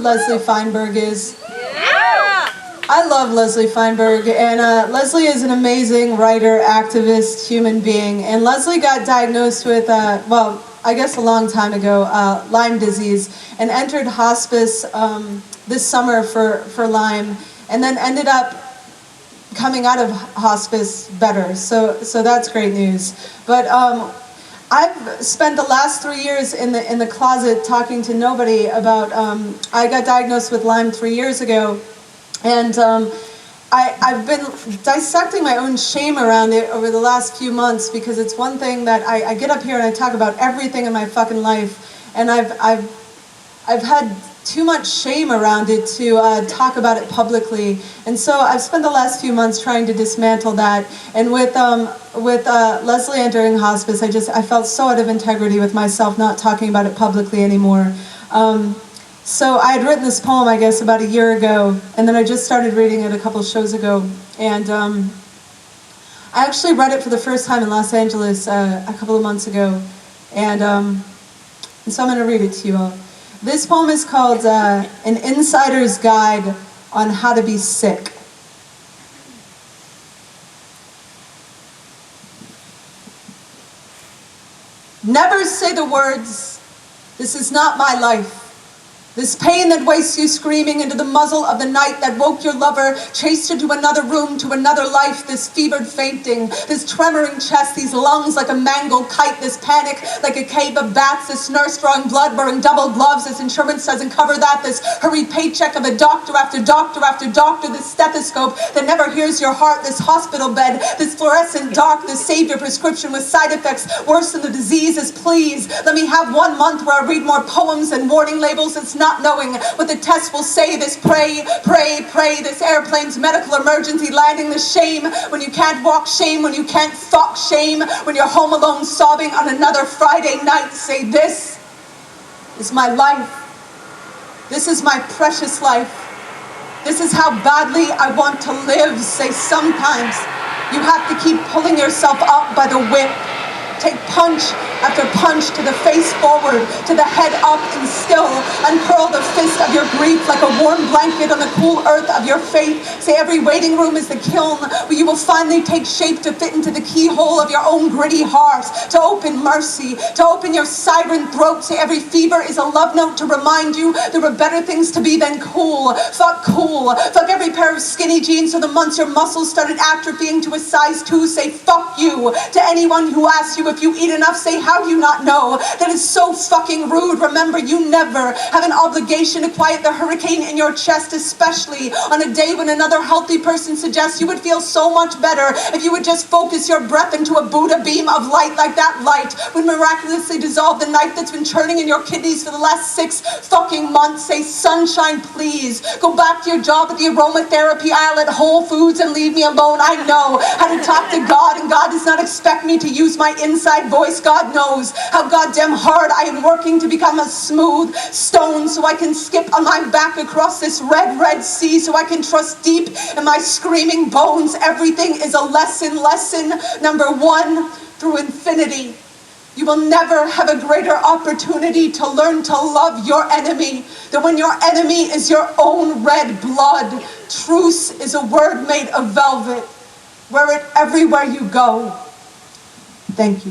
Leslie Feinberg is? I love Leslie Feinberg, and Leslie is an amazing writer, activist, human being. And Leslie got diagnosed with, well, I guess a long time ago, Lyme disease, and entered hospice this summer for Lyme, and then ended up coming out of hospice better. So that's great news. But I've spent the last 3 years in the closet talking to nobody about. I got diagnosed with Lyme 3 years ago, and I've been dissecting my own shame around it over the last few months, because it's one thing that I get up here and I talk about everything in my fucking life, and I've had too much shame around it to talk about it publicly. And so I've spent the last few months trying to dismantle that. And with Leslie entering hospice, I felt so out of integrity with myself not talking about it publicly anymore. So I had written this poem, I guess, about a year ago, and then I just started reading it a couple shows ago. And I actually read it for the first time in Los Angeles a couple of months ago. And so I'm going to read it to you all. This poem is called An Insider's Guide on How to Be Sick. Never say the words, "This is not my life." This pain that wastes you screaming into the muzzle of the night that woke your lover, chased you to another room, to another life, this fevered fainting, this tremoring chest, these lungs like a mangled kite, this panic like a cave of bats, this nurse drawing blood, wearing double gloves, this insurance doesn't cover that, this hurried paycheck of a doctor after doctor after doctor, this stethoscope that never hears your heart, this hospital bed, this fluorescent dark, this savior prescription with side effects worse than the disease is, please, let me have 1 month where I read more poems and warning labels. It's not knowing what the test will say, this pray, pray, pray, this airplane's medical emergency landing, this shame when you can't walk, shame when you can't fuck, shame when you're home alone sobbing on another Friday night. Say, this is my life. This is my precious life. This is how badly I want to live. Say, sometimes you have to keep pulling yourself up by the whip. Take punch after punch to the face forward, to the head up, and still uncurl the fist of your grief like a warm blanket on the cool earth of your faith. Say every waiting room is the kiln where you will finally take shape to fit into the keyhole of your own gritty heart, to open mercy, to open your siren throat. Say every fever is a love note to remind you there were better things to be than cool. Fuck cool. Fuck every pair of skinny jeans so the months your muscles started atrophying to a size 2. Say fuck you to anyone who asks you if you eat enough. Say, how do you not know? That is so fucking rude. Remember, you never have an obligation to quiet the hurricane in your chest, especially on a day when another healthy person suggests you would feel so much better if you would just focus your breath into a Buddha beam of light, like that light would miraculously dissolve the knife that's been churning in your kidneys for the last 6 fucking months. Say, sunshine, please. Go back to your job at the aromatherapy aisle at Whole Foods and leave me alone. I know how to talk to God, and God does not expect me to use my inside voice. God knows how goddamn hard I am working to become a smooth stone so I can skip on my back across this red sea, so I can trust deep in my screaming bones. Everything is a lesson. Lesson number 1 through infinity. You will never have a greater opportunity to learn to love your enemy than when your enemy is your own red blood. Truce is a word made of velvet. Wear it everywhere you go. Thank you.